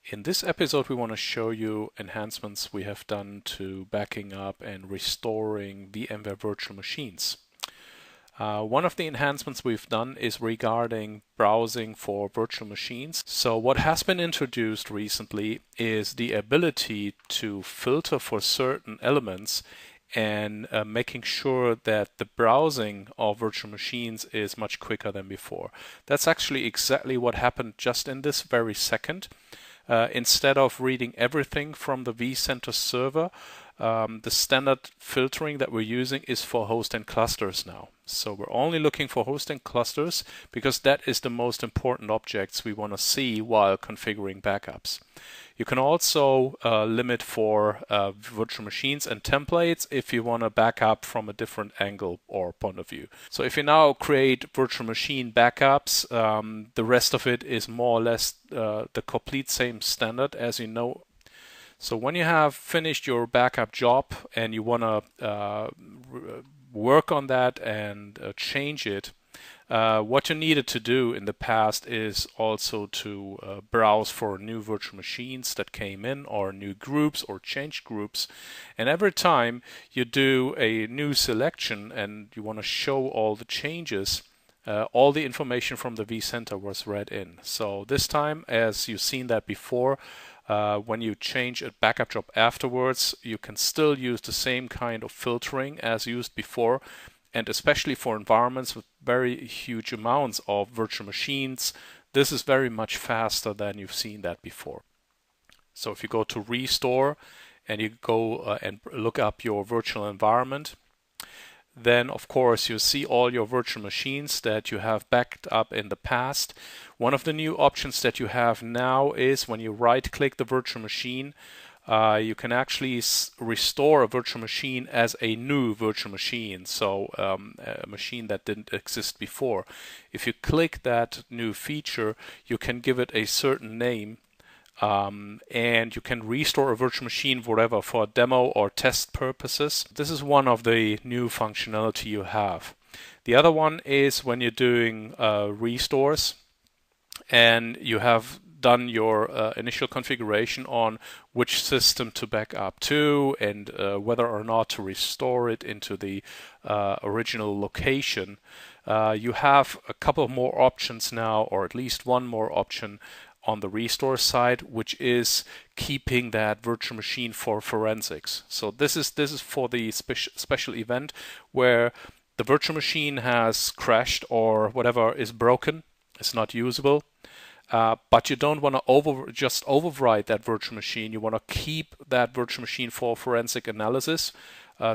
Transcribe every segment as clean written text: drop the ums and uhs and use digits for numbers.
In this episode, we want to show you enhancements we have done to backing up and restoring VMware virtual machines. One of the enhancements we've done is regarding browsing for virtual machines. So what has been introduced recently is the ability to filter for certain elements and making sure that the browsing of virtual machines is much quicker than before. That's actually exactly what happened just in this very second. Instead of reading everything from the vCenter server, the standard filtering that we're using is for host and clusters now. So we're only looking for host and clusters because that is the most important objects we want to see while configuring backups. You can also limit for virtual machines and templates if you want to back up from a different angle or point of view. So if you now create virtual machine backups, the rest of it is more or less the complete same standard as you know. So when you have finished your backup job and you want to work on that and change it, what you needed to do in the past is also to browse for new virtual machines that came in or new groups or changed groups. And every time you do a new selection and you want to show all the changes, all the information from the vCenter was read in. So this time, as you've seen that before, when you change a backup job afterwards, you can still use the same kind of filtering as used before. And especially for environments with very huge amounts of virtual machines, this is very much faster than you've seen that before. So if you go to Restore and you go and look up your virtual environment, then of course you see all your virtual machines that you have backed up in the past. One of the new options that you have now is when you right click the virtual machine, you can actually restore a virtual machine as a new virtual machine, so a machine that didn't exist before. If you click that new feature, you can give it a certain name, and you can restore a virtual machine whatever for demo or test purposes. This is one of the new functionality you have. The other one is when you're doing restores and you have done your initial configuration on which system to back up to and whether or not to restore it into the original location. You have a couple more options now, or at least one more option on the restore side, which is keeping that virtual machine for forensics. So this is for the special event where the virtual machine has crashed or whatever is broken, it's not usable. But you don't want to just overwrite that virtual machine. You want to keep that virtual machine for forensic analysis,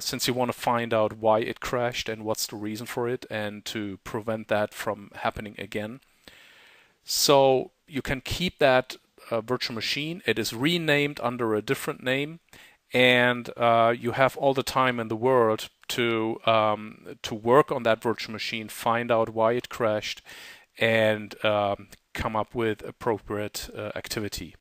since you want to find out why it crashed and what's the reason for it, and to prevent that from happening again. So you can keep that virtual machine. It is renamed under a different name, and you have all the time in the world to work on that virtual machine, find out why it crashed, and come up with appropriate activity.